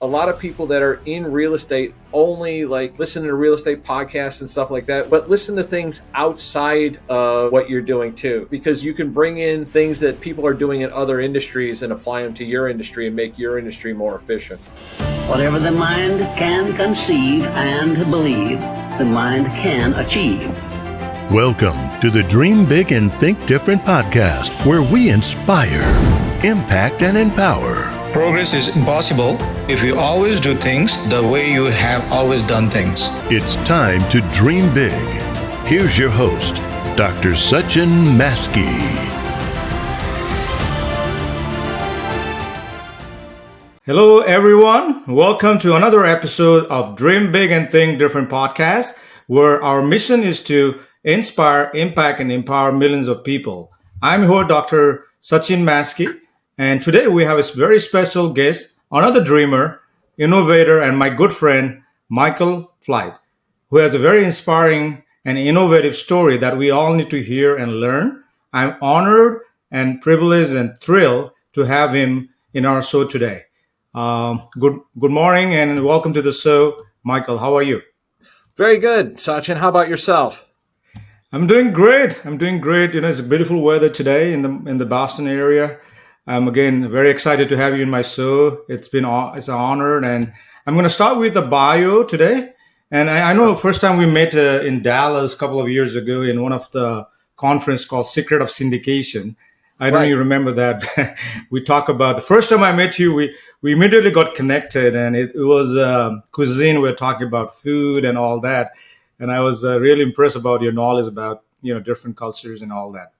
a lot of people that are in real estate only like listen to real estate podcasts and stuff like that, but listen to things outside of what you're doing too, because you can bring in things that people are doing in other industries and apply them to your industry and make your industry more efficient. Whatever the mind can conceive and believe, the mind can achieve. Welcome to the Dream Big and Think Different podcast, where we inspire, impact, and empower. Progress is impossible if you always do things the way you have always done things. It's time to dream big. Here's your host, Dr. Sachin Maskey. Hello, everyone. Welcome to another episode of Dream Big and Think Different podcast, where our mission is to inspire, impact, and empower millions of people. I'm your Dr. Sachin Maskey. And today we have a very special guest, another dreamer, innovator, and my good friend, Michael Flight, who has a very inspiring and innovative story that we all need to hear and learn. I'm honored and privileged and thrilled to have him in our show today. Good morning and welcome to the show, Michael. How are you? Very good, Sachin. How about yourself? I'm doing great. You know, it's beautiful weather today in the Boston area. I'm again very excited to have you in my show. It's an honor, and I'm going to start with the bio today. And I know the first time we met in Dallas a couple of years ago in one of the conference called Secret of Syndication. I don't even remember that. We talked about the first time I met you. We immediately got connected, and it was cuisine. We were talking about food and all that, and I was really impressed about your knowledge about different cultures and all that.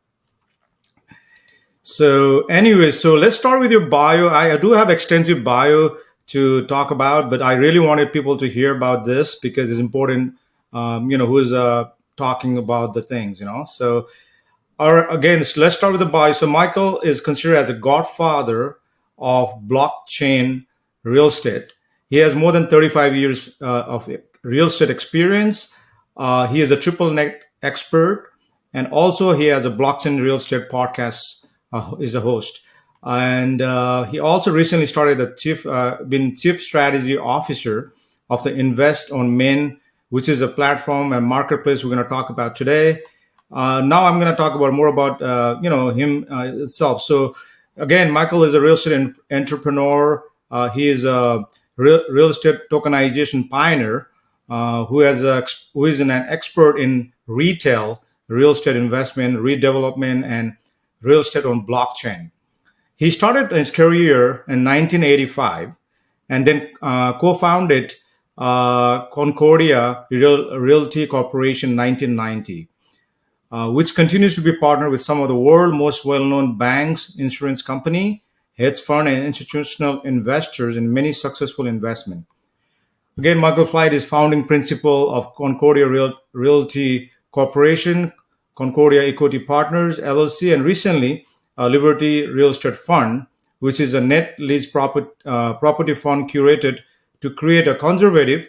So anyway, let's start with your bio. I do have extensive bio to talk about, but I really wanted people to hear about this because it's important, who's talking about the things, So let's start with the bio. So Michael is considered as a godfather of blockchain real estate. He has more than 35 years of real estate experience. He is a triple net expert, and also he has a blockchain real estate podcast. Is a host, and he also recently started been chief strategy officer of the Invest on Main, which is a platform and marketplace we're going to talk about today. Now I'm going to talk more about him itself. So again, Michael is a real estate entrepreneur. He is a real estate tokenization pioneer who is an expert in retail real estate investment, redevelopment, and real estate on blockchain. He started his career in 1985 and then co-founded Concordia Realty Corporation in 1990, which continues to be partnered with some of the world's most well-known banks, insurance company, hedge fund, and institutional investors in many successful investments. Again, Michael Flight is founding principal of Concordia Realty Corporation, Concordia Equity Partners, LLC, and recently Liberty Real Estate Fund, which is a net lease property fund curated to create a conservative,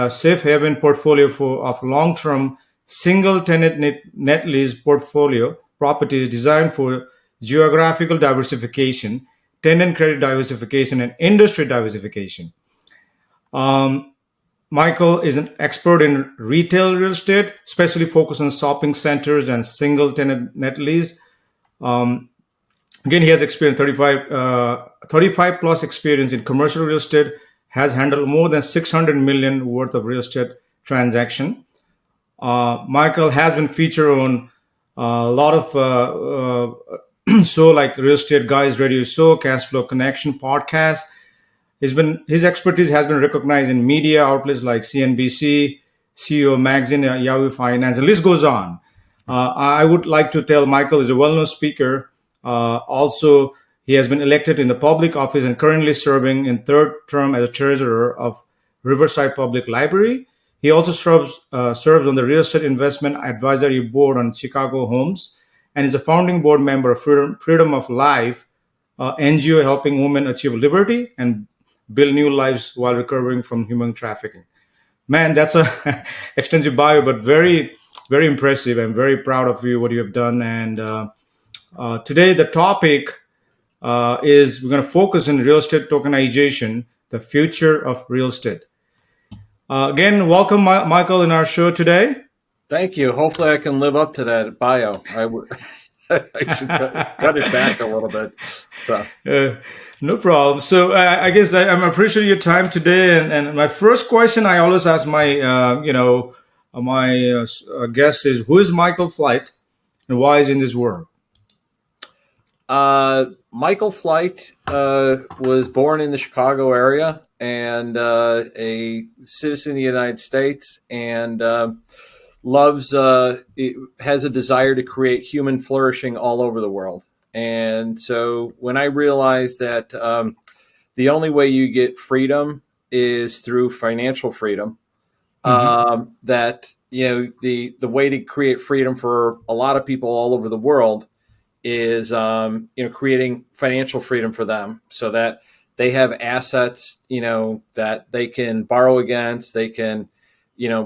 safe haven portfolio of long-term single-tenant net lease portfolio properties designed for geographical diversification, tenant credit diversification, and industry diversification. Michael is an expert in retail real estate, especially focused on shopping centers and single-tenant net lease. Again, he has experience 35 plus experience in commercial real estate, has handled more than 600 million worth of real estate transaction. Michael has been featured on a lot of show like Real Estate Guys Radio Show, Cash Flow Connection podcast. His expertise has been recognized in media outlets like CNBC, CEO Magazine, Yahoo Finance, the list goes on. I would like to tell Michael is a well-known speaker. Also, he has been elected in the public office and currently serving in third term as a treasurer of Riverside Public Library. He also serves on the Real Estate Investment Advisory Board on Chicago Homes and is a founding board member of Freedom of Life, NGO helping women achieve liberty and build new lives while recovering from human trafficking. Man, that's a extensive bio, but very, very impressive. I'm very proud of you, what you have done. And today the topic is we're going to focus on real estate tokenization, the the future of real estate. Again, welcome, Michael, in our show today. Thank you. Hopefully, I can live up to that bio. I should cut it back a little bit. So. No problem. So I guess I'm appreciating your time today. And my first question I always ask my, guest is, who is Michael Flight and why is he in this world? Michael Flight was born in the Chicago area and a citizen of the United States, and has a desire to create human flourishing all over the world. And so when I realized that the only way you get freedom is through financial freedom, that the way to create freedom for a lot of people all over the world is creating financial freedom for them, so that they have assets that they can borrow against, they can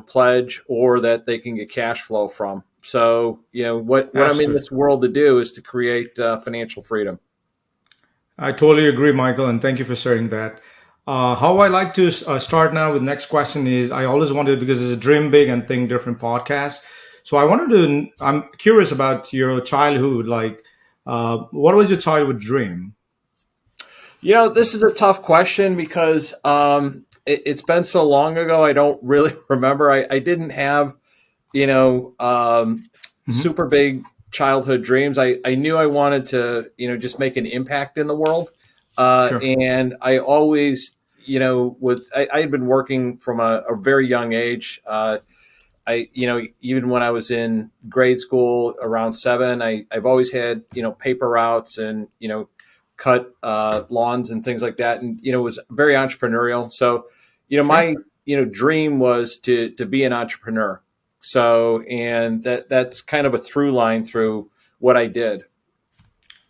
pledge, or that they can get cash flow from. So, what I'm in this world to do is to create financial freedom. I totally agree, Michael, and thank you for sharing that. How I like to start now with the next question is, I always wanted, because it's a Dream Big and Think Different podcast. So I'm curious about your childhood. Like, what was your childhood dream? This is a tough question because it's been so long ago. I don't really remember. I didn't have super big childhood dreams. I knew I wanted to, just make an impact in the world. Sure. And I always, I had been working from a very young age. Even when I was in grade school around 7, I've always had, paper routes and, cut lawns and things like that. And, was very entrepreneurial. So, sure. My, dream was to be an entrepreneur. So, and that's kind of a through line through what I did.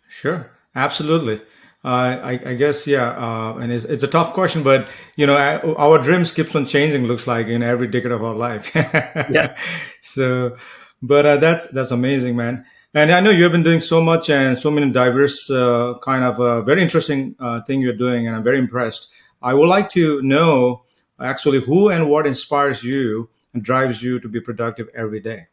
Sure. Absolutely. I guess, yeah. And it's a tough question, but, our dreams keeps on changing, looks like, in every decade of our life. Yeah. So, but that's amazing, man. And I know you have been doing so much and so many diverse kind of very interesting thing you're doing, and I'm very impressed. I would like to know actually who and what inspires you and drives you to be productive every day.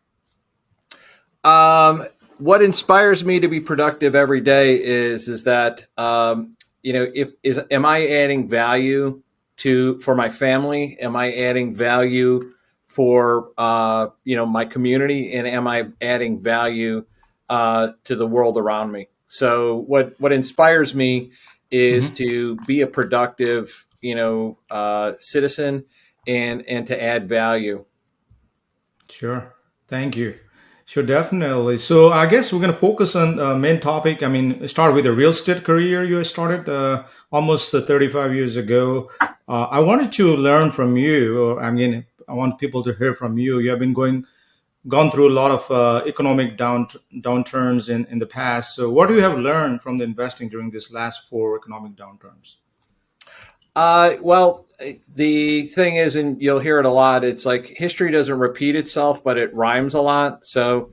What inspires me to be productive every day is that am I adding value for my family? Am I adding value for my community, and am I adding value to the world around me? So what inspires me is to be a productive citizen and to add value. Sure. Thank you. Sure, definitely. So I guess we're going to focus on main topic. I mean, start with a real estate career you started almost 35 years ago. I wanted to learn from you. I want people to hear from you. You have been gone through a lot of economic downturns in the past. So what do you have learned from the investing during these last 4 economic downturns? Well, the thing is, and you'll hear it a lot, it's like history doesn't repeat itself, but it rhymes a lot. So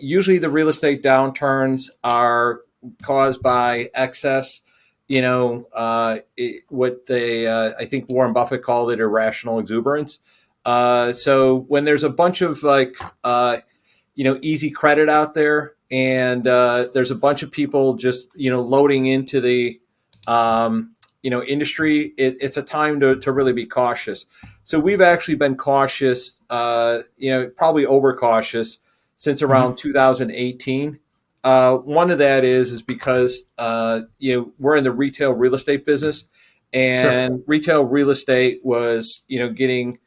usually the real estate downturns are caused by excess, I think Warren Buffett called it irrational exuberance. So when there's a bunch of easy credit out there, and there's a bunch of people just, loading into the, industry, it's a time to really be cautious. So we've actually been cautious, probably overcautious since around 2018. One of that is because, we're in the retail real estate business, and retail real estate was, getting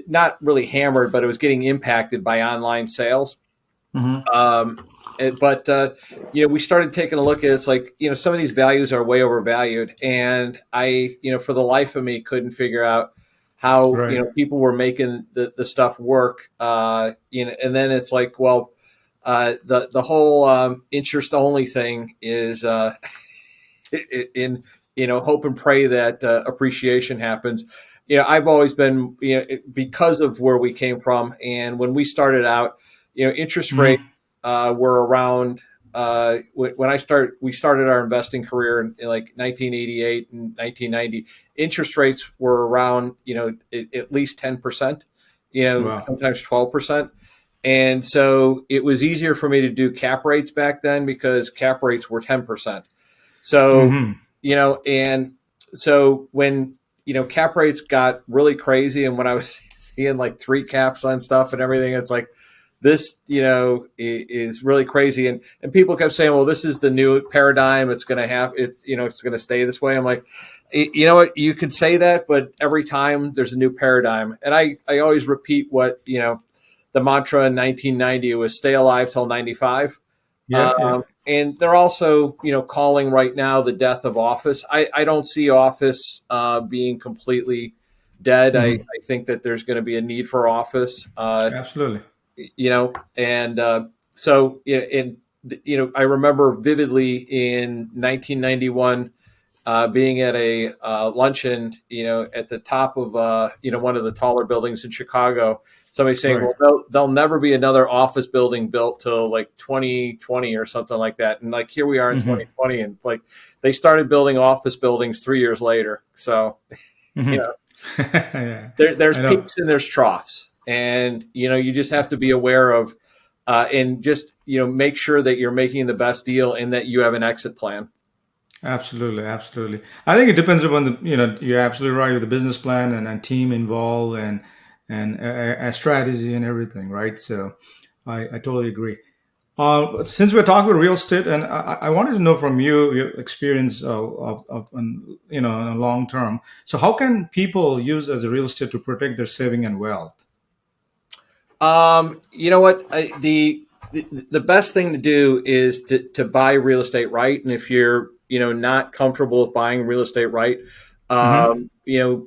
not really hammered, but it was getting impacted by online sales. But we started taking a look at it. It's like, some of these values are way overvalued. And I, for the life of me, couldn't figure out how, people were making the stuff work. And then it's like, well, the whole interest only thing is in, hope and pray that appreciation happens. I've always been, because of where we came from. And when we started out, interest rates were around when we started our investing career in like 1988 and 1990. Interest rates were around, at least 10%, Wow. sometimes 12%. And so it was easier for me to do cap rates back then because cap rates were 10%. So, Hmm. and so when, cap rates got really crazy, and when I was seeing like three caps on stuff and everything, it's like, this, is really crazy. And people kept saying, well, this is the new paradigm. It's going to have, it's going to stay this way. I'm like, you know what, you could say that, but every time there's a new paradigm. And I always repeat what, the mantra in 1990 was stay alive till 95. Yeah, yeah. And they're also, calling right now the death of office. I don't see office being completely dead. Hmm. I think that there's going to be a need for office. Absolutely. And so I remember vividly in 1991 being at a luncheon, at the top of one of the taller buildings in Chicago. Somebody saying, Right. "Well, there'll never be another office building built till like 2020 or something like that." And like here we are in Hmm. 2020, and like they started building office buildings 3 years later. So you Hmm. know, Yeah, there's I know. peaks and there's troughs, and you just have to be aware of, and just make sure that you're making the best deal and that you have an exit plan. Absolutely, absolutely. I think it depends upon you're absolutely right with the business plan and team involved and a strategy and everything, right? So I totally agree. Since we're talking about real estate, and I wanted to know from you your experience in a long term. So how can people use as a real estate to protect their saving and wealth? You know what? The best thing to do is to buy real estate right. And if you're not comfortable with buying real estate right, Hmm.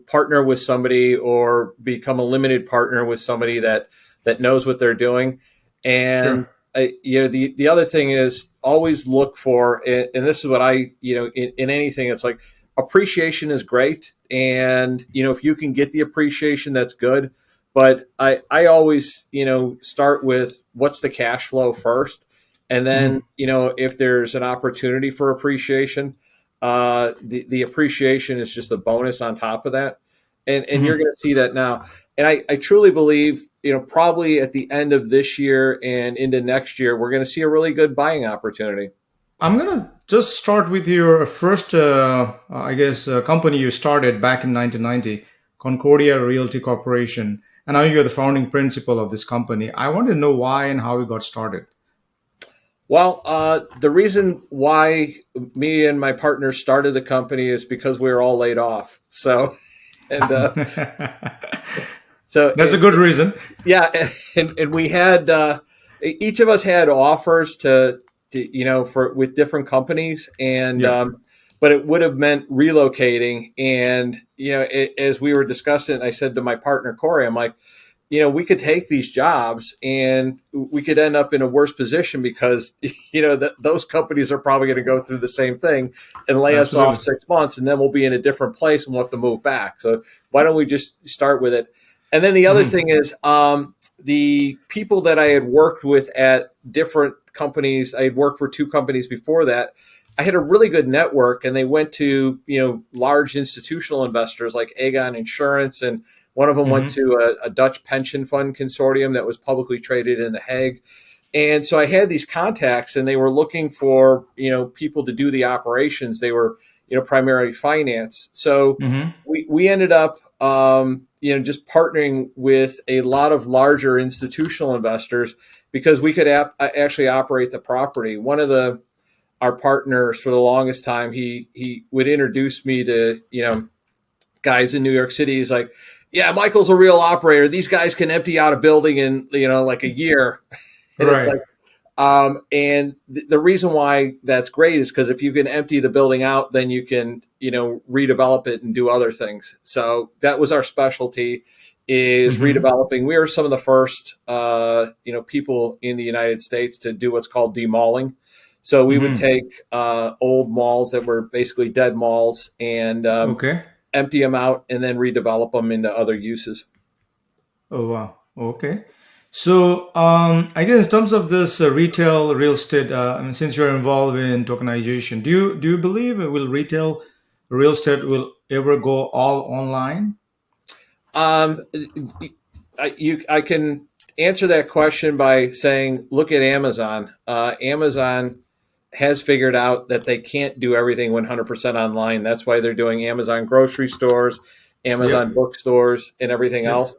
partner with somebody or become a limited partner with somebody that knows what they're doing. And Sure. the other thing is always look for, and this is what I in anything, it's like appreciation is great, and if you can get the appreciation, that's good. But I always, start with what's the cash flow first. And then, Hmm. if there's an opportunity for appreciation, the appreciation is just a bonus on top of that. And you're Hmm. going to see that now. And I truly believe, probably at the end of this year and into next year, we're going to see a really good buying opportunity. I'm gonna just start with your first, I guess, company you started back in 1990, Concordia Realty Corporation, and now you're the founding principal of this company. I want to know why and how you got started. Well, the reason why me and my partner started the company is because we were all laid off. So, and so That's a good reason. yeah, and we had each of us had offers for with different companies, and Yeah. but it would have meant relocating. And as we were discussing, I said to my partner Corey, I'm like, we could take these jobs and we could end up in a worse position because, those companies are probably going to go through the same thing and lay us off Absolutely. 6 months, and then we'll be in a different place and we'll have to move back. So why don't we just start with it? And then the other Hmm. thing is, the people that I had worked with at different companies, I had worked for two companies before that. I had a really good network, and they went to large institutional investors like Aegon Insurance, and one of them went Hmm. to a Dutch pension fund consortium that was publicly traded in The Hague. And so I had these contacts, and they were looking for people to do the operations. They were primarily finance. So Hmm. we ended up just partnering with a lot of larger institutional investors because we could actually operate the property. One of our partners for the longest time, he would introduce me to guys in New York City. He's like, "Yeah, Michael's a real operator. These guys can empty out a building in like a year." And it's Right. like, and the reason why that's great is because if you can empty the building out, then you can redevelop it and do other things. So that was our specialty, is Hmm. redeveloping. We were some of the first people in the United States to do what's called demalling. So we would Hmm. take old malls that were basically dead malls and Okay. empty them out and then redevelop them into other uses. Oh wow. Okay. So, I guess in terms of this retail real estate, I mean, since you're involved in tokenization, do you believe will retail real estate will ever go all online? Um, I can answer that question by saying, look at Amazon. Amazon has figured out that they can't do everything 100% online. That's why they're doing Amazon grocery stores, Amazon Yep. bookstores, and everything Yep. else.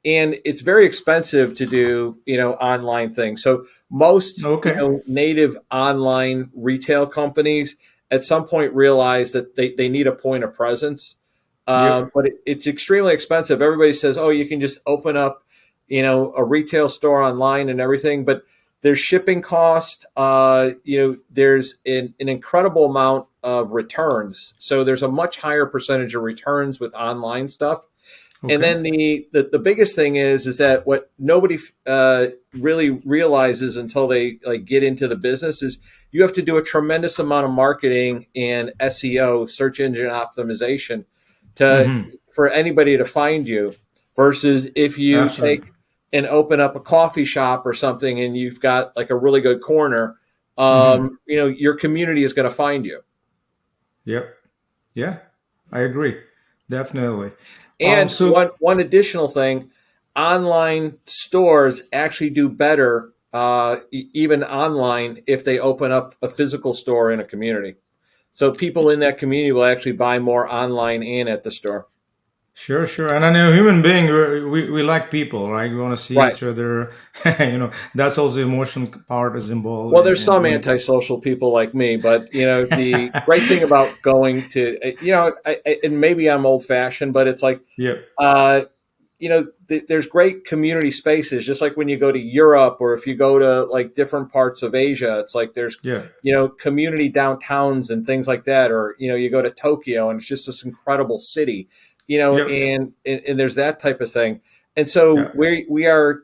And it's very expensive to do, online things. So most, Okay. native online retail companies at some point realize that they need a point of presence. Yep. But it's extremely expensive. Everybody says, "Oh, you can just open up, a retail store online and everything," but there's shipping cost. There's an incredible amount of returns. So there's a much higher percentage of returns with online stuff. And Okay. then the biggest thing is that what nobody really realizes until they like get into the business is you have to do a tremendous amount of marketing and SEO, search engine optimization, to Mm-hmm. for anybody to find you. Versus if you Absolutely. take and open up a coffee shop or something and you've got like a really good corner, Mm-hmm. your community is going to find you. Yep. Yeah. I agree. Definitely. And So one additional thing, online stores actually do better, even online, if they open up a physical store in a community. So people in that community will actually buy more online and at the store. sure, sure. And I know human being, we like people, right? We want to see Right. each other. That's also emotional part is involved Well, there's some in antisocial people like me, but the great thing about going to, and maybe I'm old fashioned, but it's like, Yep. uh, there's great community spaces, just like when you go to Europe or if you go to like different parts of Asia, it's like there's, Yeah. community downtowns and things like that. Or, you go to Tokyo and it's just this incredible city, Yep. and there's that type of thing. And so Yeah. we are,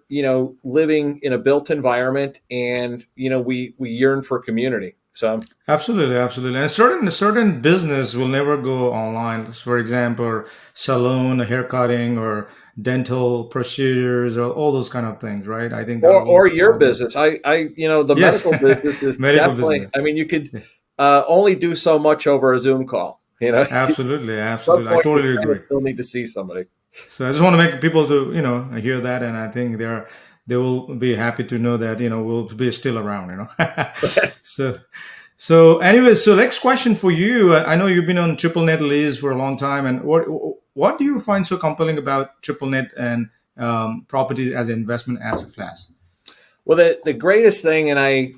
living in a built environment and, we yearn for community. So, Absolutely, absolutely. And certain business will never go online. For example, salon, haircutting, or dental procedures, or all those kind of things, right? I think that will or your probably business. The yes, medical business is medical definitely, business. I mean, you could Yeah. only do so much over a Zoom call. At Absolutely, some absolutely. I point you totally kind of agree. still need to see somebody. So I just want to make people to hear that, and I think they will be happy to know that we'll be still around. So anyways, so next question for you. I know you've been on triple net lease for a long time, and what do you find so compelling about triple net and properties as an investment asset class? Well, the greatest thing, and I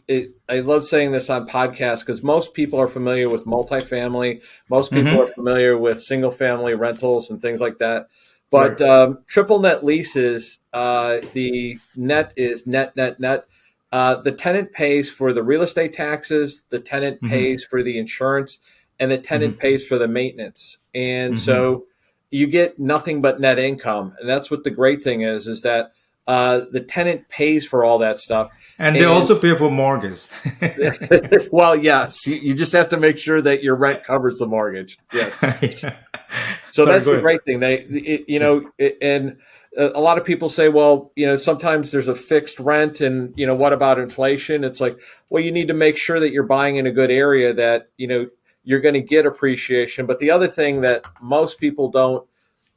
love saying this on podcasts because most people are familiar with multifamily, most people are Mm-hmm. familiar with single family rentals and things like that. Right. But triple net leases, the net is net, net, net. The tenant pays for the real estate taxes, the tenant Mm-hmm. pays for the insurance, and the tenant Mm-hmm. pays for the maintenance. And Mm-hmm. so you get nothing but net income. And that's what the great thing is that the tenant pays for all that stuff. And they And also pay for mortgage. well, yes, you just have to make sure that your rent covers the mortgage. Yes. Yeah. So Sorry, that's go the ahead. great thing. And a lot of people say, well, sometimes there's a fixed rent, and what about inflation? It's like, well, you need to make sure that you're buying in a good area that you're going to get appreciation. But the other thing that most people don't,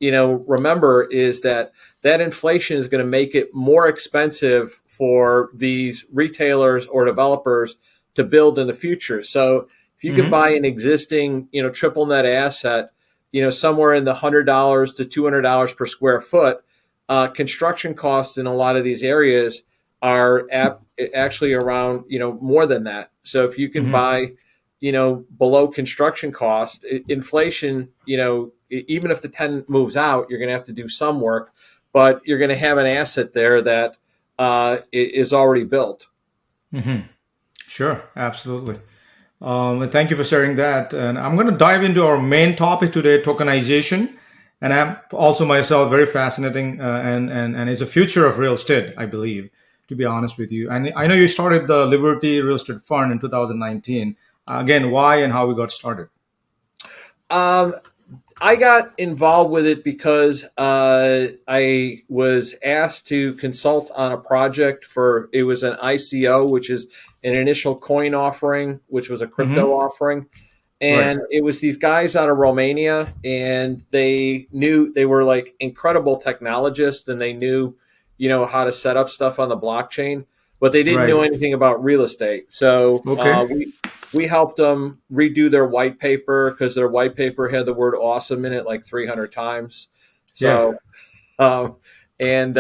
remember is that inflation is going to make it more expensive for these retailers or developers to build in the future. So if you can Mm-hmm. buy an existing, triple net asset, somewhere in the $100 to $200 per square foot, construction costs in a lot of these areas are actually around, more than that. So if you can Mm-hmm. buy, below construction cost, inflation, even if the tenant moves out, you're going to have to do some work, but you're going to have an asset there that is already built. Mm-hmm. Sure, absolutely. And thank you for sharing that. And I'm going to dive into our main topic today, tokenization. And I'm also myself very fascinating, and it's a future of real estate, I believe, to be honest with you. And I know you started the Liberty Real Estate Fund in 2019. Again, why and how we got started? Um, I got involved with it because I was asked to consult on a project it was an ICO, which is an initial coin offering, which was a crypto Mm-hmm. offering. Right. And it was these guys out of Romania, and they were like incredible technologists, and they knew, how to set up stuff on the blockchain, but they didn't know Right. anything about real estate. So Okay. we helped them redo their white paper because their white paper had the word awesome in it like 300 times. Yeah. So, and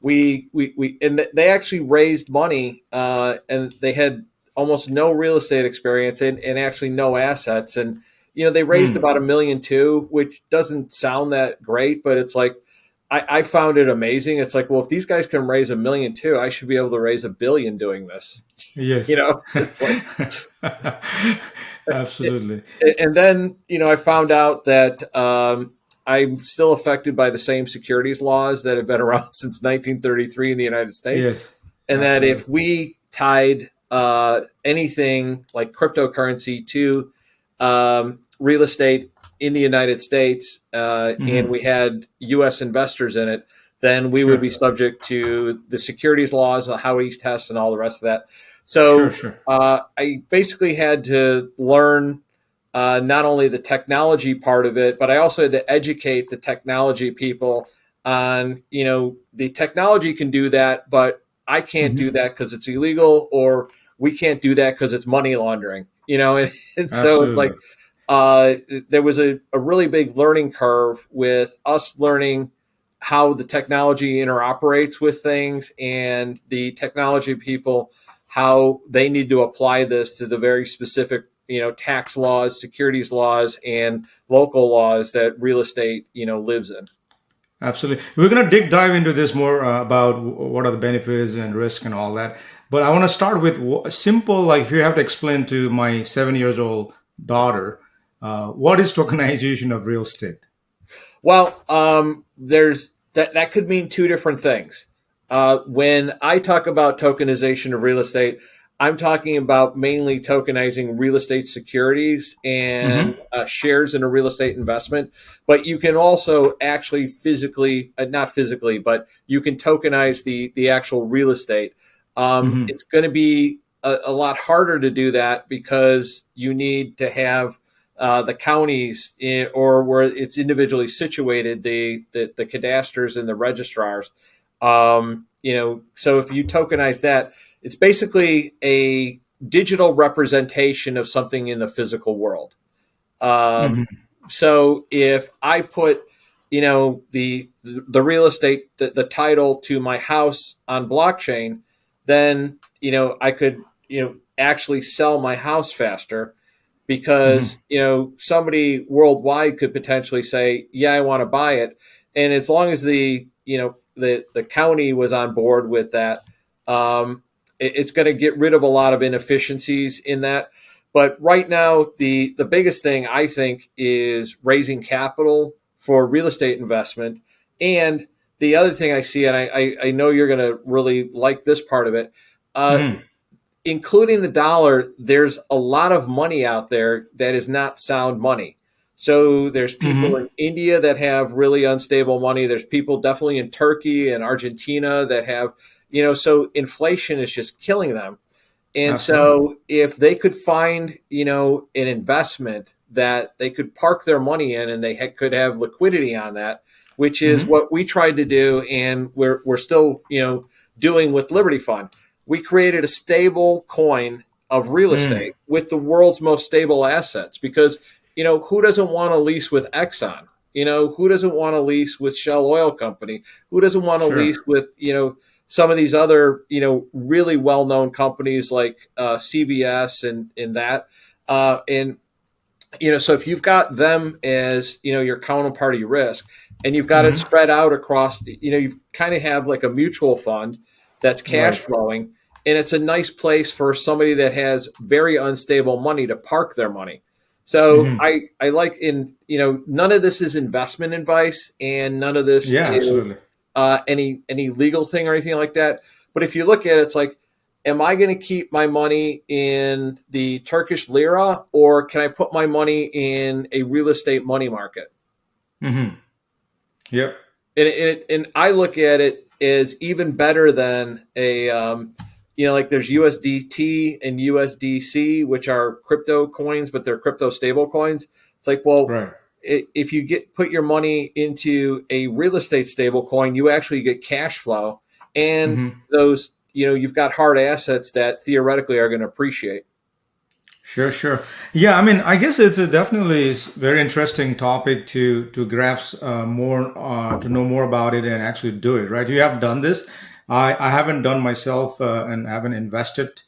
they actually raised money, and they had almost no real estate experience and actually no assets. And, they raised Hmm. about 1 million too, which doesn't sound that great, but it's like, I found it amazing. It's like, well, if these guys can raise 1 million too, I should be able to raise 1 billion doing this. Yes. It's like, Absolutely. and then, I found out that I'm still affected by the same securities laws that have been around since 1933 in the United States. Yes. And that Absolutely. if we tied anything like cryptocurrency to real estate in the United States, and Mm-hmm. we had U.S. investors in it, then we would Sure. be subject to the securities laws, the Howey's test, and all the rest of that. Sure. So Sure. I basically had to learn not only the technology part of it, but I also had to educate the technology people on, the technology can do that, but I can't Mm-hmm. do that because it's illegal, or we can't do that because it's money laundering, and so it's like Absolutely. uh, there was a really big learning curve with us learning how the technology interoperates with things, and the technology people, how they need to apply this to the very specific, tax laws, securities laws, and local laws that real estate, lives in. Absolutely. We're going to dive into this more about what are the benefits and risk and all that. But I want to start with simple, like if you have to explain to my 7 years old daughter, what is tokenization of real estate? Well, there's that could mean two different things. When I talk about tokenization of real estate, I'm talking about mainly tokenizing real estate securities and Mm-hmm. shares in a real estate investment. But you can also actually physically, not physically, but you can tokenize the actual real estate. Mm-hmm. It's going to be a lot harder to do that because you need to have the counties or where it's individually situated, the cadasters and the registrars. So if you tokenize that, it's basically a digital representation of something in the physical world. Um, Mm-hmm. so if I put, the real estate, the title to my house on blockchain, then I could actually sell my house faster because Mm-hmm. somebody worldwide could potentially say, yeah, I want to buy it. And as long as the county was on board with that, it's going to get rid of a lot of inefficiencies in that. But right now, the biggest thing I think is raising capital for real estate investment. And the other thing I see, and I know you're going to really like this part of it, uh, Mm-hmm. including the dollar, there's a lot of money out there that is not sound money. So there's people Mm-hmm. in India that have really unstable money. There's people definitely in Turkey and Argentina that have, so inflation is just killing them. And Absolutely. so if they could find, an investment that they could park their money in, and they could have liquidity on that, which is Mm-hmm. what we tried to do, and we're still, doing with Liberty Fund. We created a stable coin of real Mm. estate with the world's most stable assets because, who doesn't want to lease with Exxon? Who doesn't want to lease with Shell Oil Company? Who doesn't want to lease Sure. with, some of these other, really well-known companies like CVS and that. And so if you've got them as, your counterparty risk, and you've got it Mm-hmm. spread out across, you kind of have like a mutual fund that's cash Right. flowing, and it's a nice place for somebody that has very unstable money to park their money. So Mm-hmm. I like none of this is investment advice, and none of this Yeah, is absolutely. any legal thing or anything like that. But if you look at it, it's like, am I going to keep my money in the Turkish lira, or can I put my money in a real estate money market? Mm-hmm. Yep. And I look at it as even better than a like there's USDT and USDC, which are crypto coins, but they're crypto stable coins. It's like, well, Right. if you put your money into a real estate stable coin, you actually get cash flow, and Mm-hmm. those you've got hard assets that theoretically are going to appreciate. Sure, sure. Yeah, I mean, I guess it's a definitely very interesting topic to grasp more, to know more about it and actually do it. Right? You have done this. I haven't done myself and haven't invested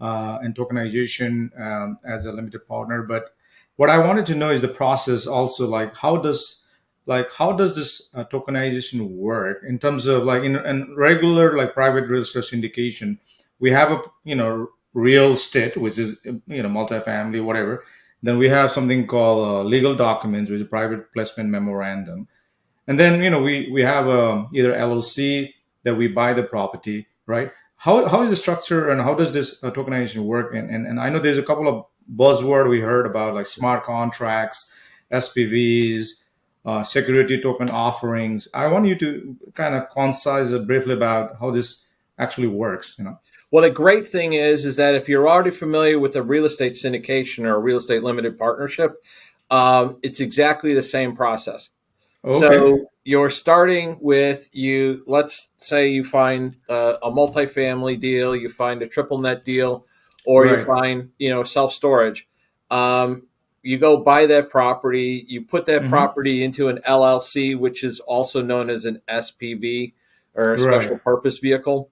in tokenization as a limited partner. But what I wanted to know is the process. Also, like how does this tokenization work in terms of like in regular like private real estate syndication? We have a real estate, which is multifamily, whatever. Then we have something called legal documents, which is private placement memorandum. And then we have either LLC that we buy the property, right? How is the structure and how does this tokenization work? And I know there's a couple of buzzword we heard about like smart contracts, SPVs, security token offerings. I want you to kind of concise briefly about how this actually works. Well, the great thing is that if you're already familiar with a real estate syndication or a real estate limited partnership, it's exactly the same process. Okay. So you're starting with let's say you find a multifamily deal, you find a triple net deal, or you Right. find, self storage. You go buy that property, you put that Mm-hmm. property into an LLC, which is also known as an SPV or a Right. special purpose vehicle.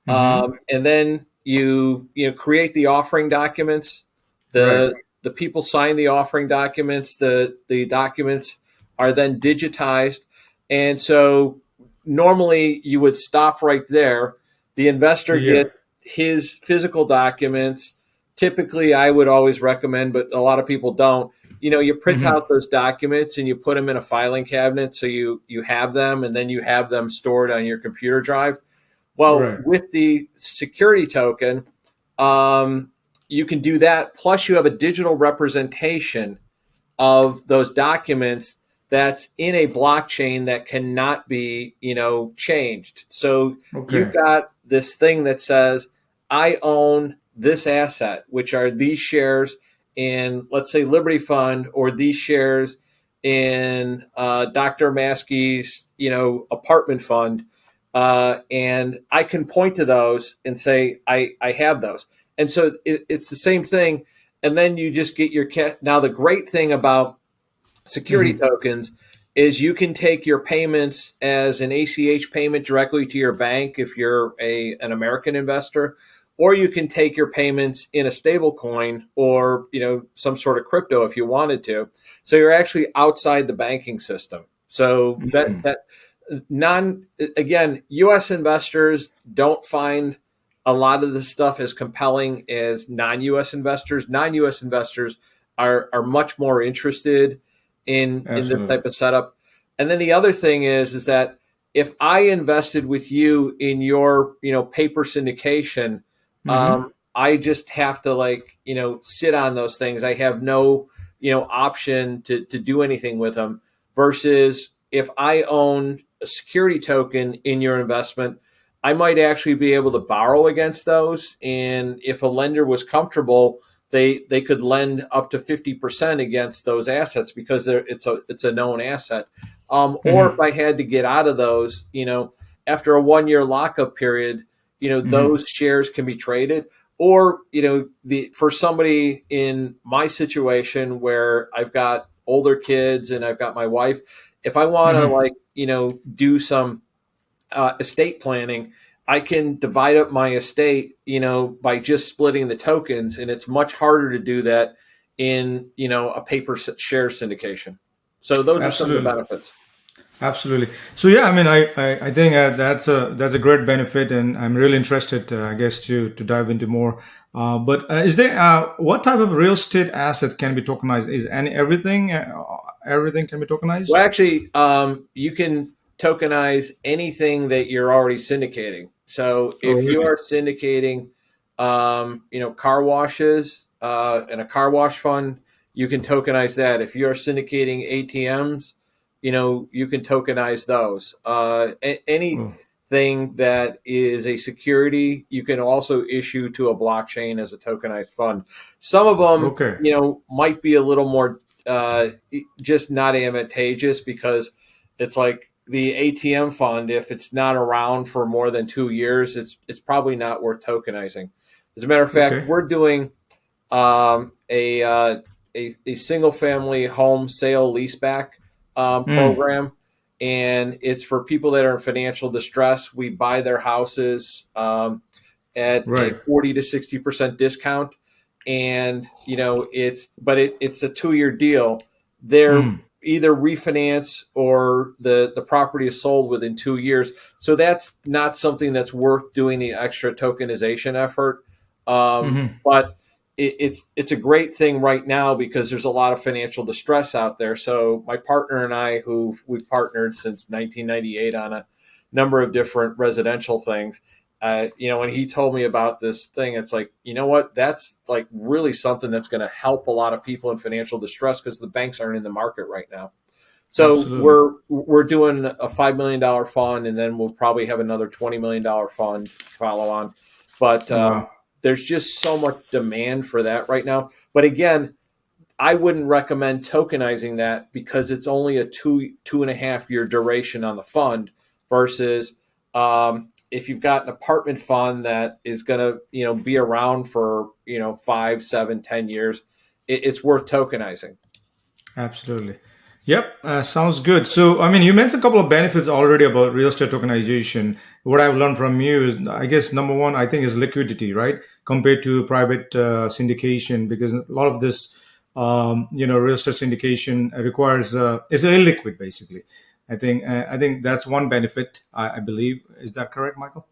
Mm-hmm. And then you create the offering documents. Right. The people sign the offering documents. The documents are then digitized, and so normally you would stop right there. The investor Yeah. gets his physical documents. Typically, I would always recommend, but a lot of people don't. You print Mm-hmm. out those documents and you put them in a filing cabinet, so you have them, and then you have them stored on your computer drive. Well, Right. with the security token, you can do that. Plus, you have a digital representation of those documents that's in a blockchain that cannot be, changed. So you've Okay. got this thing that says, I own this asset, which are these shares in, let's say, Liberty Fund, or these shares in Dr. Maskey's, apartment fund. And I can point to those and say, I have those. And so it's the same thing. And then you just get your cat. Now, the great thing about security Mm-hmm. tokens is you can take your payments as an ACH payment directly to your bank if you're an American investor, or you can take your payments in a stable coin or some sort of crypto if you wanted to. So you're actually outside the banking system. So Mm-hmm. that non again, U.S. investors don't find a lot of this stuff as compelling as non-U.S. investors. Non-U.S. investors are much more interested in this Absolutely. type of setup. And then the other thing is that if I invested with you in your paper syndication, Mm-hmm. I just have to sit on those things. I have no option to do anything with them. Versus if I own a security token in your investment, I might actually be able to borrow against those. And if a lender was comfortable, they could lend up to 50% against those assets because it's a known asset. Or if Mm-hmm. I had to get out of those, after a 1 year lockup period, Mm-hmm. those shares can be traded. Or for somebody in my situation where I've got older kids and I've got my wife, if I want to Mm-hmm. do some estate planning, I can divide up my estate, by just splitting the tokens, and it's much harder to do that in, a paper share syndication. So those are some of the Absolutely. benefits. Absolutely. So yeah, I mean, I think that's a great benefit, and I'm really interested, I guess, to dive into more. But is there what type of real estate asset can be tokenized? Is any everything can be tokenized? Well, actually, you can tokenize anything that you're already syndicating. So Oh, if you really? are syndicating, car washes and a car wash fund, you can tokenize that. If you're syndicating ATMs, you can tokenize those. Oh, Anything that is a security, you can also issue to a blockchain as a tokenized fund. Some of them, okay. might be a little more just not advantageous because it's like the ATM fund. If it's not around for more than 2 years, it's probably not worth tokenizing. As a matter of fact, Okay. we're doing um, a, uh, a single family home sale leaseback Mm, program, and it's for people that are in financial distress. We buy their houses at a right. 40 to 60% discount, and it's a 2 year deal. They're Mm, either refinance or the property is sold within 2 years. So that's not something that's worth doing the extra tokenization effort. hmm. But it's a great thing right now because there's a lot of financial distress out there. So my partner and I, who we've partnered since 1998 on a number of different residential things, when he told me about this thing, it's like, you know what, that's like really something that's going to help a lot of people in financial distress because the banks aren't in the market right now. So Absolutely. we're doing a $5 million fund, and then we'll probably have another $20 million fund follow on. But Wow. there's just so much demand for that right now. But again, I wouldn't recommend tokenizing that because it's only a 2.5 year duration on the fund versus if you've got an apartment fund that is going to be around for 5, 7, 10 years, it's worth tokenizing. Absolutely. Yep, sounds good. So, I mean, you mentioned a couple of benefits already about real estate tokenization. What I've learned from you is, I guess, number one, I think, is liquidity, right? Compared to private syndication, because a lot of this, real estate syndication requires is illiquid, basically. I think that's one benefit. I believe, is that correct, Michael?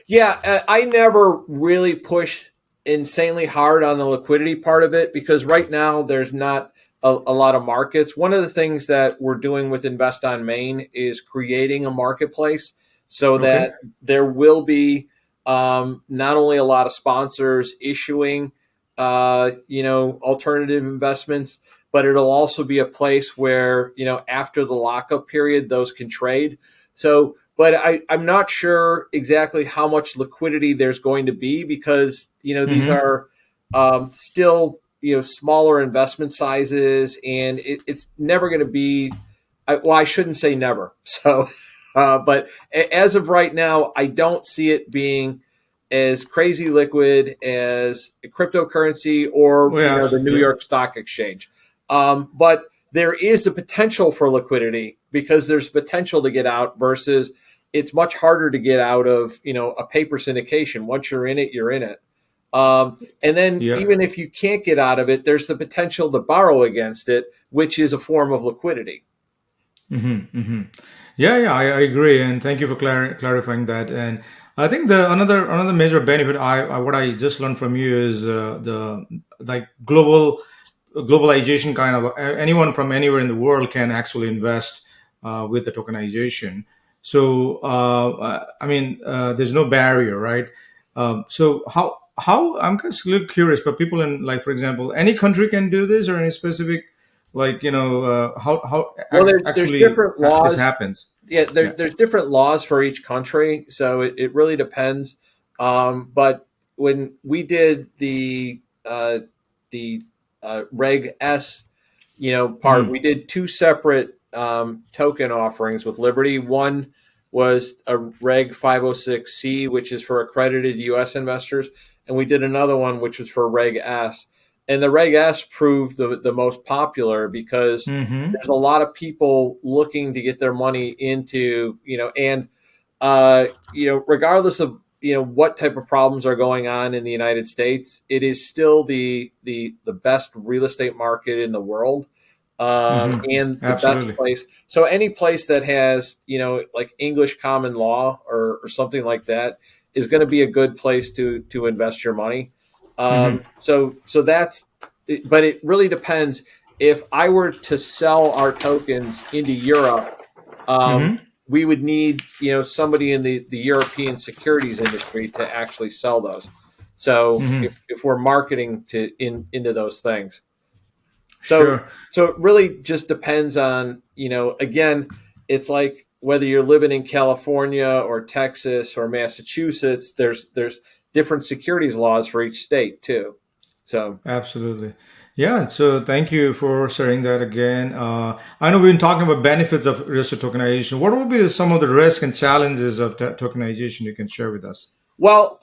Yeah, I never really push insanely hard on the liquidity part of it because right now there's not a lot of markets. One of the things that we're doing with Invest on Main is creating a marketplace so Okay. that there will be not only a lot of sponsors issuing, alternative investments, but it'll also be a place where, after the lockup period, those can trade. So, but I'm not sure exactly how much liquidity there's going to be because these Mm-hmm. are still smaller investment sizes, and it's never going to be. Well, I shouldn't say never. So, but as of right now, I don't see it being as crazy liquid as cryptocurrency or Oh, yeah. the New Yep. York Stock Exchange. But there is a potential for liquidity because there's potential to get out versus it's much harder to get out of a paper syndication. Once you're in it, you're in it. And then Yeah. even if you can't get out of it, there's the potential to borrow against it, which is a form of liquidity. Mm-hmm. Yeah, yeah, I agree, and thank you for clarifying that. And I think the another major benefit I what I just learned from you is the like globalization kind of anyone from anywhere in the world can actually invest with the tokenization. So I mean, there's no barrier, right? So how I'm just a little curious, but people in, like, for example, any country can do this, or any specific, like, how Well, there's actually different this laws. happens. Yeah, Yeah. there's different laws for each country, so it really depends. But when we did the Reg S, part, Mm, we did two separate token offerings with Liberty. One was a Reg 506C, which is for accredited U.S. investors, and we did another one which was for Reg S. And the Reg S proved the most popular because mm-hmm. there's a lot of people looking to get their money into, and regardless of what type of problems are going on in the United States, it is still the best real estate market in the world, Mm-hmm. and the best Absolutely. place. So any place that has like English common law or something like that is going to be a good place to invest your money. Mm-hmm. So that's, but it really depends. If I were to sell our tokens into Europe, um, Mm-hmm. we would need somebody in the European securities industry to actually sell those. So Mm-hmm. if we're marketing into those things, so Sure. so it really just depends on again, it's like whether you're living in California or Texas or Massachusetts, there's different securities laws for each state too. So Absolutely. Yeah. So thank you for sharing that again. I know we've been talking about benefits of real estate tokenization. What would be some of the risks and challenges of that tokenization you can share with us? well,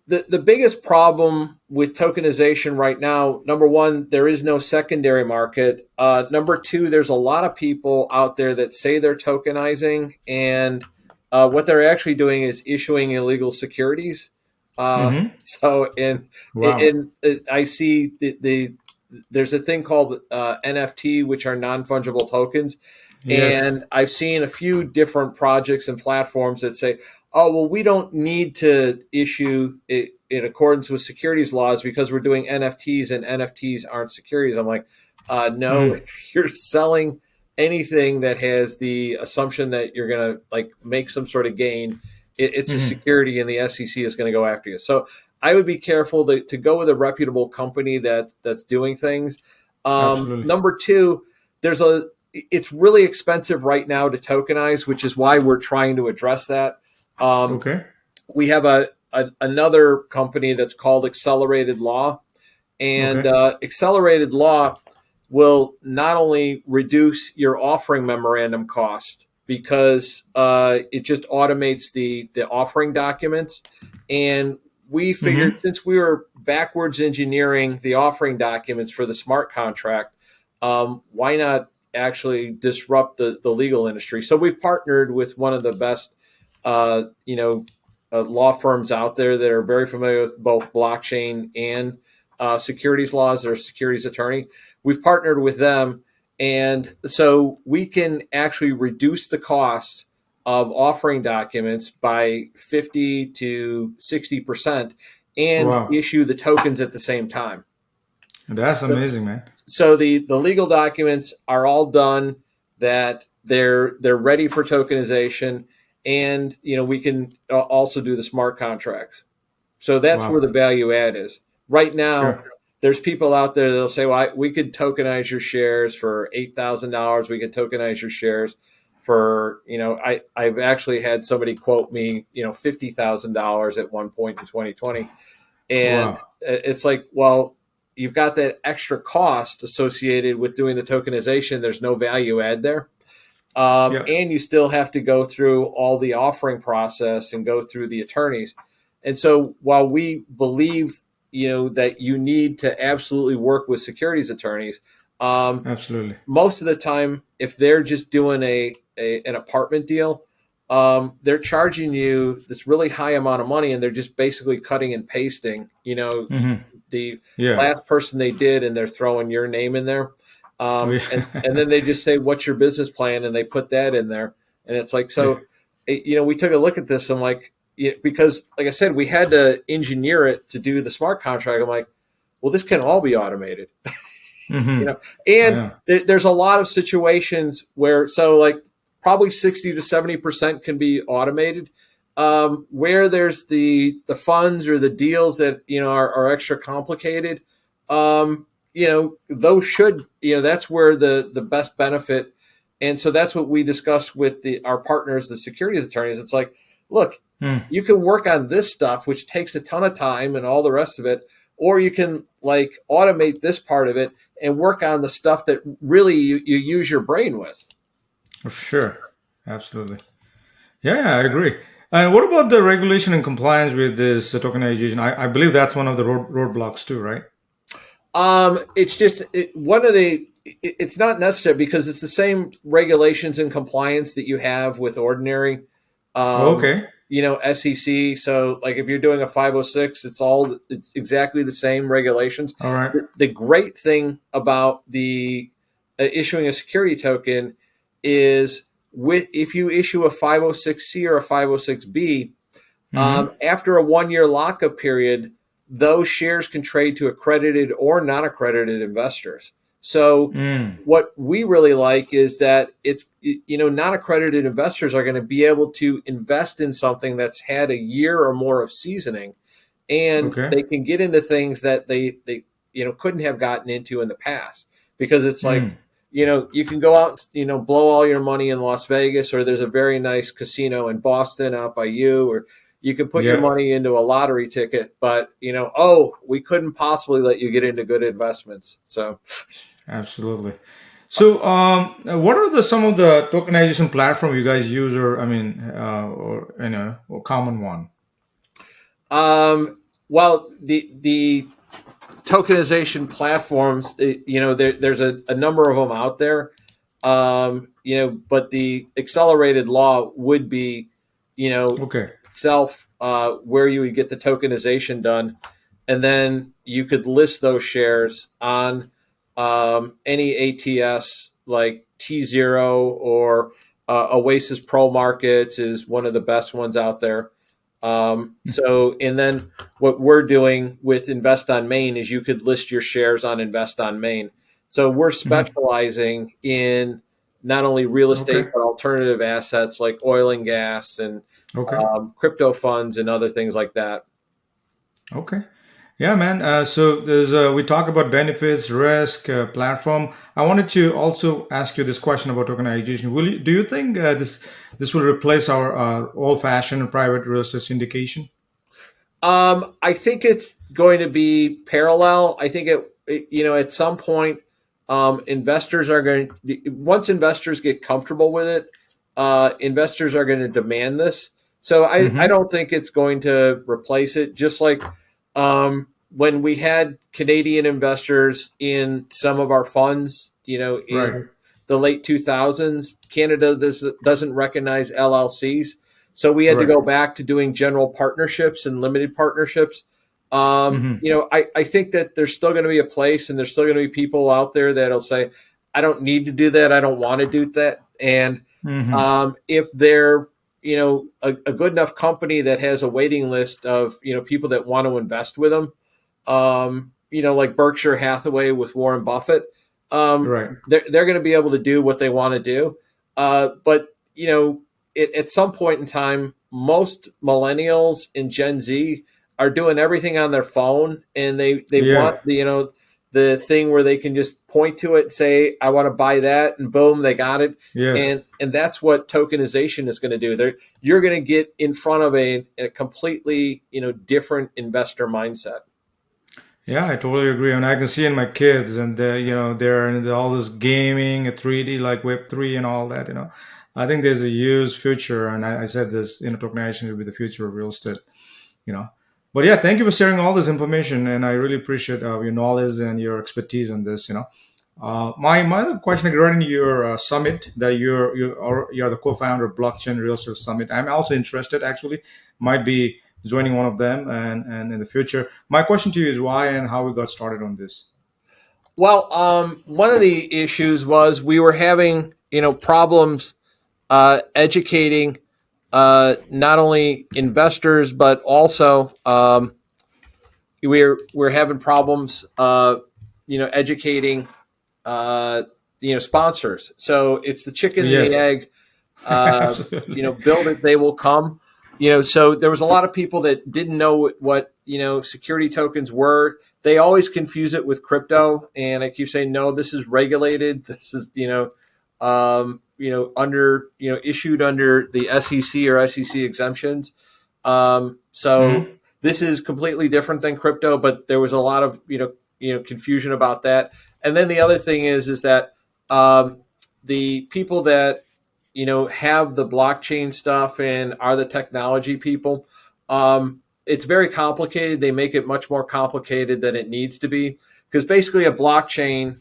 the biggest problem with tokenization right now, number one, there is no secondary market. Number two, there's a lot of people out there that say they're tokenizing, and what they're actually doing is issuing illegal securities. Hmm. So, Wow. I see there's a thing called NFT, which are non-fungible tokens. Yes. And I've seen a few different projects and platforms that say, oh, well, we don't need to issue it in accordance with securities laws because we're doing NFTs and NFTs aren't securities. I'm like, no, Mm. if you're selling anything that has the assumption that you're going to like make some sort of gain, it's a Hmm. security and the SEC is going to go after you. So I would be careful to go with a reputable company that's doing things. Absolutely. Number two, there's it's really expensive right now to tokenize, which is why we're trying to address that. Um, Okay. we have another company that's called Accelerated Law, and Okay. Accelerated Law will not only reduce your offering memorandum cost because it just automates the offering documents, and we figured Hmm. since we were backwards engineering the offering documents for the smart contract, why not actually disrupt the legal industry? So we've partnered with one of the best, uh, you know, law firms out there that are very familiar with both blockchain and securities laws. They're a securities attorney. We've partnered with them, and so we can actually reduce the cost of offering documents by 50 to 60% and Wow. issue the tokens at the same time. That's amazing, man. So the legal documents are all done, that they're ready for tokenization, and we can also do the smart contracts. So that's where Wow. the value add is. Right now, Sure. there's people out there that'll say, well, we could tokenize your shares for $8,000. We could tokenize your shares for, I've actually had somebody quote me, $50,000 at one point in 2020. And Wow. it's like, well, you've got that extra cost associated with doing the tokenization. There's no value add there. Yeah. And you still have to go through all the offering process and go through the attorneys. And so while we believe, that you need to absolutely work with securities attorneys, Absolutely. most of the time, if they're just doing an apartment deal, they're charging you this really high amount of money, and they're just basically cutting and pasting, Hmm. the Yeah. last person they did, and they're throwing your name in there. Oh, And yeah. then they just say, what's your business plan? And they put that in there. And it's like, Yeah. so, we took a look at this. I'm like, because like I said, we had to engineer it to do the smart contract. I'm like, well, this can all be automated. you Hmm. know and Yeah. there's a lot of situations where, so like probably 60 to 70% can be automated, where there's the funds or the deals that are extra complicated. Those should, that's where the best benefit. And so that's what we discussed with our partners, the securities attorneys. It's like, look, Mm. you can work on this stuff, which takes a ton of time and all the rest of it, or you can like automate this part of it and work on the stuff that really you use your brain with. For sure. Absolutely. Yeah, I agree. And what about the regulation and compliance with this tokenization? I believe that's one of the roadblocks too, right? It's just one of it's not necessary because it's the same regulations and compliance that you have with ordinary, um, Okay. SEC. So like if you're doing a 506, it's exactly the same regulations. All right. The great thing about the issuing a security token is, if you issue a 506C or a 506B, Mm-hmm. after a 1 year lockup period, those shares can trade to accredited or non-accredited investors. So Mm. what we really like is that it's, non-accredited investors are going to be able to invest in something that's had a year or more of seasoning, and Okay. they can get into things that they couldn't have gotten into in the past, because it's like, Mm. you can go out, blow all your money in Las Vegas, or there's a very nice casino in Boston out by you, or you can put your Yeah, money into a lottery ticket, but oh, we couldn't possibly let you get into good investments. So, absolutely. So, what are some of the tokenization platform you guys use, or I mean, or or common one? well, the tokenization platforms, there's a number of them out there. But the accelerated law would be, Okay. itself, where you would get the tokenization done, and then you could list those shares on any ATS like T0 or Oasis Pro Markets is one of the best ones out there. And then what we're doing with Invest on Main is you could list your shares on Invest on Main. So we're Hmm. specializing in not only real estate, Okay. but alternative assets like oil and gas and Okay. crypto funds and other things like that. Okay. Yeah, man. So there's we talk about benefits, risk, platform. I wanted to also ask you this question about tokenization. Do you think this will replace our old-fashioned private real estate syndication? I think it's going to be parallel. I think at some point, investors are going once investors get comfortable with it, investors are going to demand this. So I Mm-hmm. don't think it's going to replace it. Just like when we had Canadian investors in some of our funds, Right. in the late 2000s, Canada doesn't recognize LLCs. So we had to Right. go back to doing general partnerships and limited partnerships. Mm-hmm. I think that there's still going to be a place and there's still going to be people out there that'll say, I don't need to do that. I don't want to do that. And Mm-hmm. if they're, a good enough company that has a waiting list of, people that want to invest with them, like Berkshire Hathaway with Warren Buffett, Right. they're going to be able to do what they want to do. But at some point in time, most millennials and Gen Z are doing everything on their phone, and they want Yeah. the thing where they can just point to it, say, "I want to buy that," and boom, they got it. Yes. And that's what tokenization is going to do. You're going to get in front of a completely different investor mindset. Yeah, I totally agree, and I can see in my kids, and they're into all this gaming, 3D like Web3 and all that. I think there's a huge future, and I said this, tokenization will be the future of real estate. You know, but yeah, thank you for sharing all this information, and I really appreciate your knowledge and your expertise on this. My other question regarding your summit that you're the co-founder of Blockchain Real Estate Summit. I'm also interested, actually, might be joining one of them, and in the future. My question to you is why and how we got started on this. Well, one of the issues was we were having problems educating not only investors but also we're having problems educating uh, sponsors. So it's the chicken and the Yes, egg. absolutely. Build it, they will come. So there was a lot of people that didn't know what security tokens were. They always confuse it with crypto, and I keep saying no. This is regulated. This is under issued under the SEC or SEC exemptions. So Hmm. this is completely different than crypto, but there was a lot of confusion about that. And then the other thing is that the people that have the blockchain stuff and are the technology people. It's very complicated. They make it much more complicated than it needs to be because basically a blockchain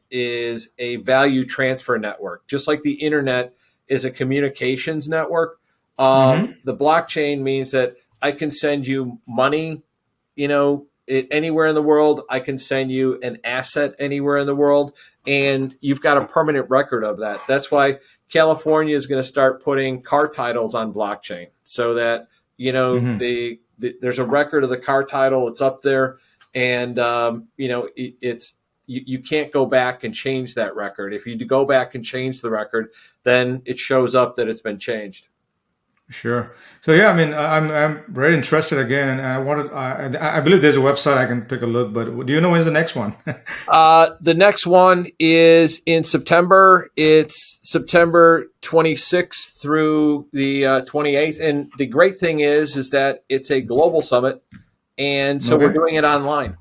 is a value transfer network, just like the internet is a communications network. Hmm. The blockchain means that I can send you money, anywhere in the world. I can send you an asset anywhere in the world, and you've got a permanent record of that. That's why California is going to start putting car titles on blockchain so that Hmm. there's a record of the car title. It's up there, and it's you can't go back and change that record. If you go back and change the record, then it shows up that it's been changed. Sure. So yeah, I mean, I'm very interested again, and I believe there's a website I can take a look. But do you know when's the next one? The next one is in September. It's September 26th through the 28th. And the great thing is that it's a global summit. And so we're Okay. doing it online.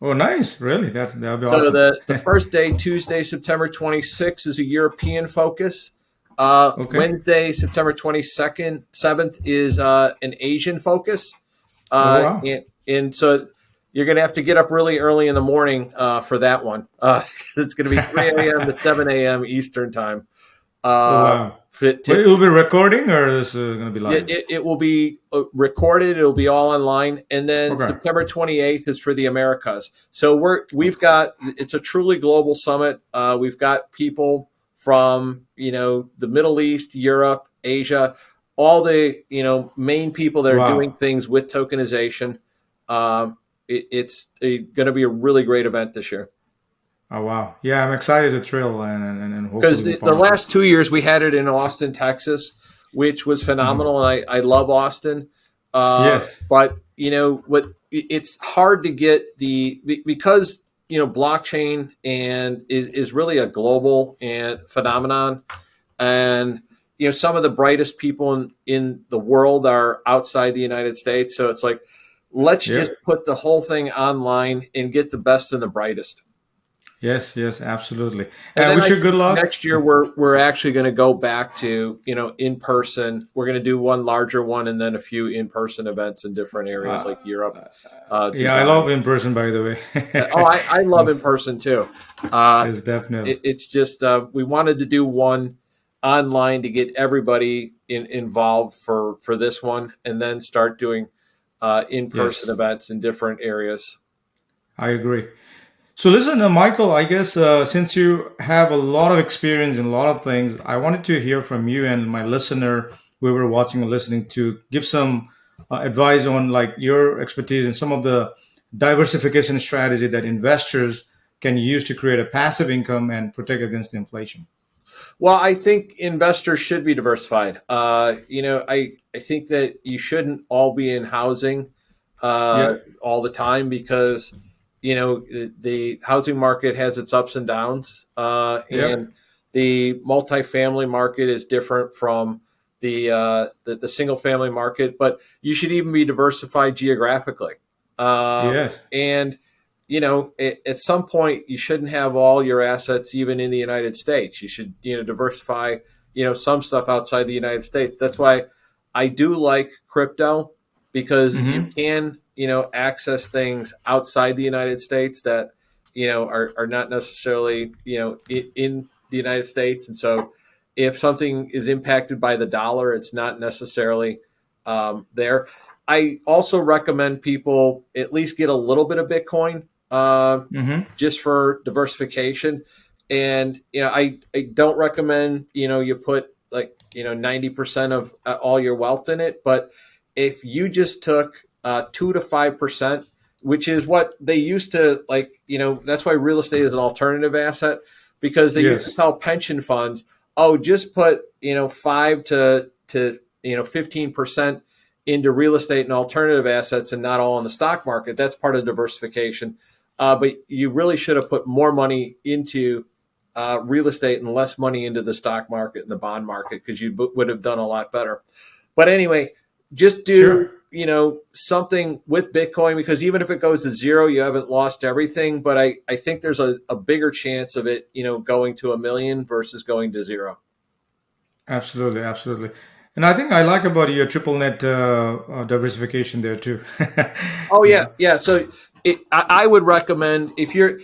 Oh, nice. Really? That'll be So awesome. the first day, Tuesday, September 26th, is a European focus. Okay. Wednesday, September 22nd, 7th is an Asian focus. Oh, wow. And so you're going to have to get up really early in the morning for that one. It's going to be 3 a.m. to 7 a.m. Eastern time. Oh, Uh, wow. fit But to, it will be recording, or is this going to be live? it will be recorded. It'll be all online. And then Okay. September 28th is for the Americas. So it's a truly global summit. We've got people from, the Middle East, Europe, Asia, all the, main people that are doing Wow. things with tokenization. It's going to be a really great event this year. Oh, wow. Yeah, I'm excited to trail and Because hopefully the follow. last 2 years we had it in Austin, Texas, which was phenomenal, and I love Austin. Yes. But it's hard to get because blockchain and is really a global and phenomenon, and some of the brightest people in the world are outside the United States. So it's like, let's just Yep. put the whole thing online and get the best and the brightest. Yes. Yes. Absolutely. And And then wish I you good think luck. next year we're actually going to go back to in person. We're going to do one larger one and then a few in person events in different areas like Europe, Yeah, I Dubai. love in person, by the way. Oh, I love in person too. Yes, definitely. It's just we wanted to do one online to get everybody involved for this one, and then start doing in person Yes, events in different areas. I agree. So listen, Michael, I guess since you have a lot of experience in a lot of things, I wanted to hear from you and my listener, we were watching and listening to, give some advice on like your expertise and some of the diversification strategy that investors can use to create a passive income and protect against inflation. Well, I think investors should be diversified. I think that you shouldn't all be in housing Yep. all the time, because the housing market has its ups and downs, Yep. and the multifamily market is different from the single family market. But you should even be diversified geographically, Yes. and at some point you shouldn't have all your assets even in the United States. You should, diversify, some stuff outside the United States. That's why I do like crypto, because you Mm-hmm. can, access things outside the United States that, are not necessarily, in the United States. And so if something is impacted by the dollar, it's not necessarily there. I also recommend people at least get a little bit of Bitcoin, Mm-hmm. just for diversification. And I don't recommend you put like 90% of all your wealth in it, but if you just took 2 to 5%, which is what they used to like, that's why real estate is an alternative asset, because they used to Yes. tell pension funds, oh, just put 5 to 15% into real estate and alternative assets and not all in the stock market. That's part of diversification. But you really should have put more money into real estate and less money into the stock market and the bond market, because you would have done a lot better. But anyway, just Sure. do something with Bitcoin, because even if it goes to zero, you haven't lost everything. But I think there's a bigger chance of it going to 1 million versus going to zero. Absolutely, absolutely. And I think I like about your triple net diversification there too. Oh You yeah, know. yeah. So I would recommend, if you're,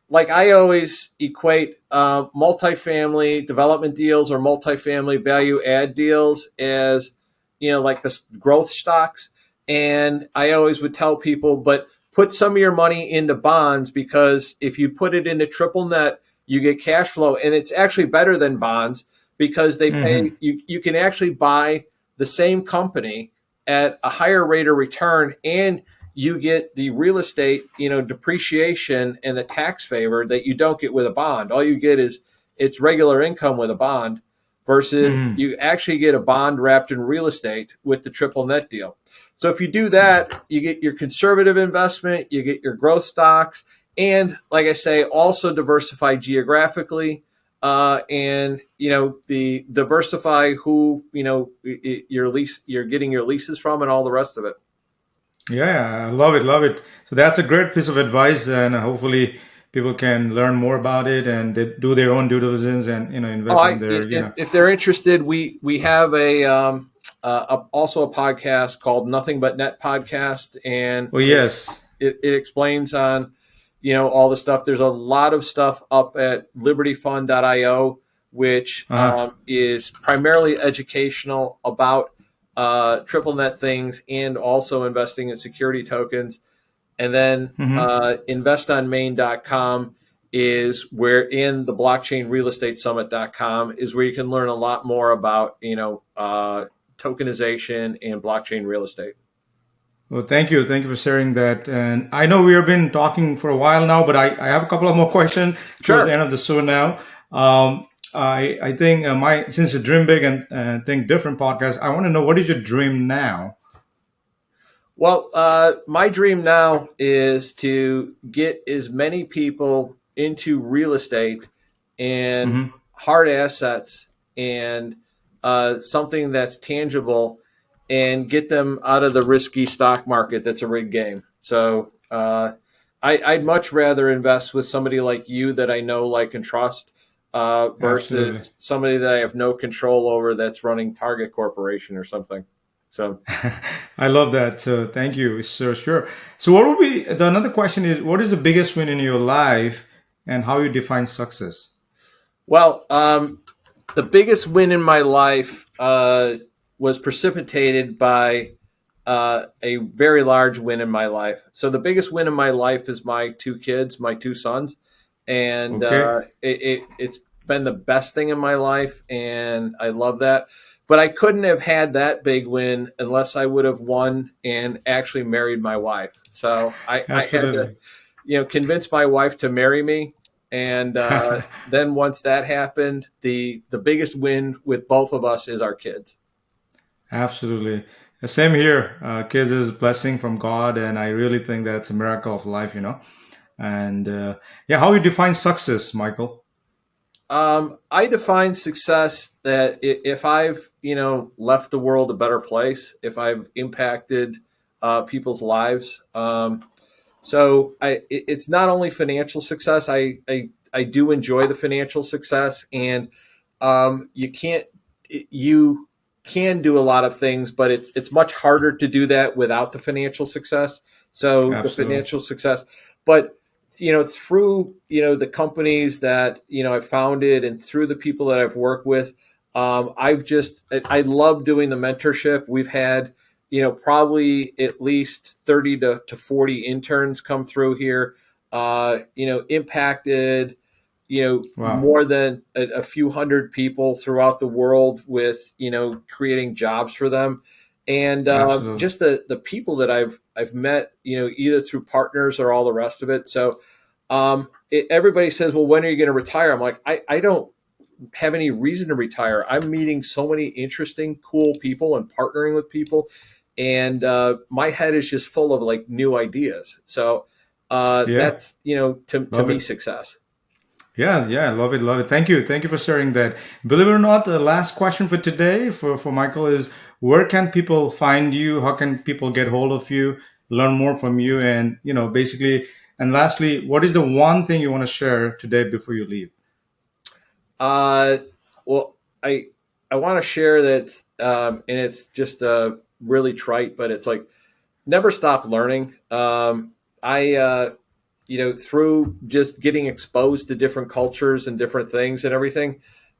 like I always equate multifamily development deals or multifamily value add deals as, like the growth stocks. And I always would tell people, but put some of your money into bonds, because if you put it into triple net, you get cash flow, and it's actually better than bonds, because they Hmm. pay you. You can actually buy the same company at a higher rate of return, and you get the real estate, depreciation and the tax favor that you don't get with a bond. All you get is it's regular income with a bond. versus you actually get a bond wrapped in real estate with the triple net deal. So if you do that, you get your conservative investment, you get your growth stocks, and like I say, also diversify geographically, and the diversify who you're getting your leases from, and all the rest of it. Yeah, I love it, love it. So that's a great piece of advice, and hopefully people can learn more about it and they do their own due diligence and invest on their If they're interested, we have also a podcast called Nothing But Net Podcast, and Oh yes. it explains on all the stuff. There's a lot of stuff up at libertyfund.io, which is primarily educational about triple net things and also investing in security tokens. And then investonmain.com is where, in the blockchain real estate summit.com is where you can learn a lot more about tokenization and blockchain real estate. Well, thank you for sharing that. And I know we have been talking for a while now, but I have a couple of more questions towards the end of the show now. I think since the Dream Big and Think Different podcast, I want to know, what is your dream now? Well, my dream now is to get as many people into real estate and hard assets and something that's tangible, and get them out of the risky stock market that's a rigged game. So I'd much rather invest with somebody like you that I know, like, and trust, versus somebody that I have no control over that's running Target Corporation or something. So I love that. So thank you. So sure. So what would be another question is, what is the biggest win in your life and how you define success? Well, the biggest win in my life was precipitated by a very large win in my life. So the biggest win in my life is my two kids, my two sons. And it's been the best thing in my life, and I love that. But I couldn't have had that big win unless I would have won and actually married my wife. So I had to, convince my wife to marry me. And then once that happened, the biggest win with both of us is our kids. Absolutely. Same here. Kids is a blessing from God, and I really think that's a miracle of life, And how you define success, Michael? I define success that if I've, left the world a better place, if I've impacted people's lives. So it's not only financial success. I do enjoy the financial success, and you can do a lot of things, but it's much harder to do that without the financial success. So the financial success, but through the companies that I founded and through the people that I've worked with, I love doing the mentorship. We've had probably at least 30 to 40 interns come through here, impacted more than a few hundred people throughout the world with creating jobs for them. And just the people that I've met, either through partners or all the rest of it. So everybody says, well, when are you going to retire? I'm like, I don't have any reason to retire. I'm meeting so many interesting, cool people and partnering with people. And my head is just full of like new ideas. So that's, to me, success. Yeah, love it. Thank you for sharing that. Believe it or not, the last question for today for Michael is, where can people find you? How can people get hold of you, learn more from you, and basically, and lastly, what is the one thing you want to share today before you leave? Well, I want to share that, and it's just really trite, but it's like, never stop learning. Through just getting exposed to different cultures and different things and everything,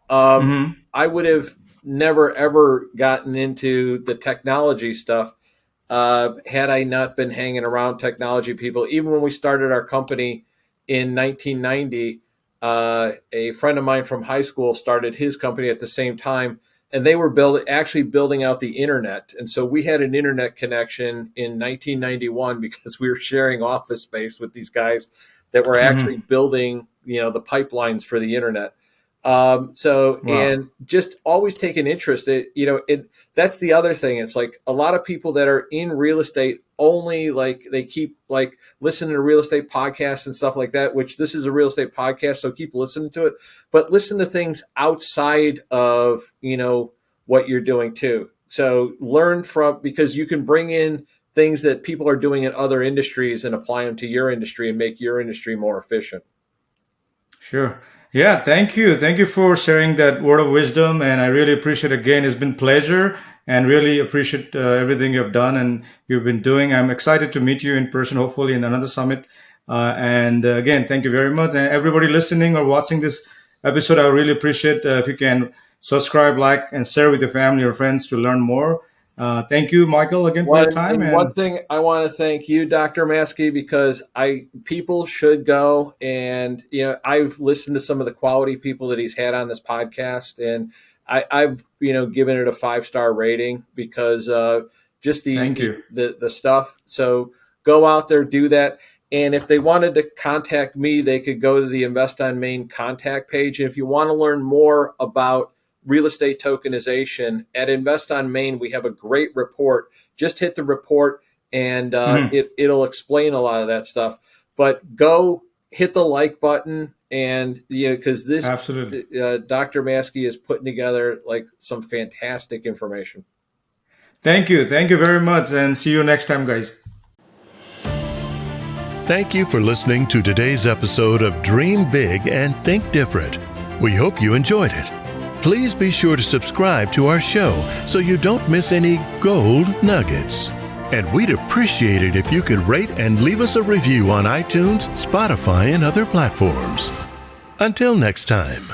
I would have never, ever gotten into the technology stuff had I not been hanging around technology people. Even when we started our company in 1990, a friend of mine from high school started his company at the same time, and they were building out the internet. And so we had an internet connection in 1991 because we were sharing office space with these guys that were actually building, the pipelines for the internet. And just always take an interest. That's the other thing. It's like a lot of people that are in real estate only, like they keep like listening to real estate podcasts and stuff like that, which this is a real estate podcast. So keep listening to it, but listen to things outside of, what you're doing too. So learn from, because you can bring in things that people are doing in other industries and apply them to your industry and make your industry more efficient. Sure. Yeah, thank you. Thank you for sharing that word of wisdom. And I really appreciate, again, it's been a pleasure, and really appreciate everything you've done and you've been doing. I'm excited to meet you in person, hopefully in another summit. Again, thank you very much. And everybody listening or watching this episode, I really appreciate if you can subscribe, like, and share with your family or friends to learn more. Thank you, Michael, again for your time. And one thing I want to thank you, Dr. Maskey, because people should go, and I've listened to some of the quality people that he's had on this podcast, and I've given it a 5-star rating because just the stuff. So go out there, do that. And if they wanted to contact me, they could go to the Invest on Main contact page. And if you want to learn more about real estate tokenization at Invest on Main, we have a great report. Just hit the report, and it'll explain a lot of that stuff. But go hit the like button, and because this absolutely, Dr. Maskey is putting together like some fantastic information. Thank you very much, and see you next time, guys. Thank you for listening to today's episode of Dream Big and Think Different. We hope you enjoyed it. Please be sure to subscribe to our show so you don't miss any gold nuggets. And we'd appreciate it if you could rate and leave us a review on iTunes, Spotify, and other platforms. Until next time.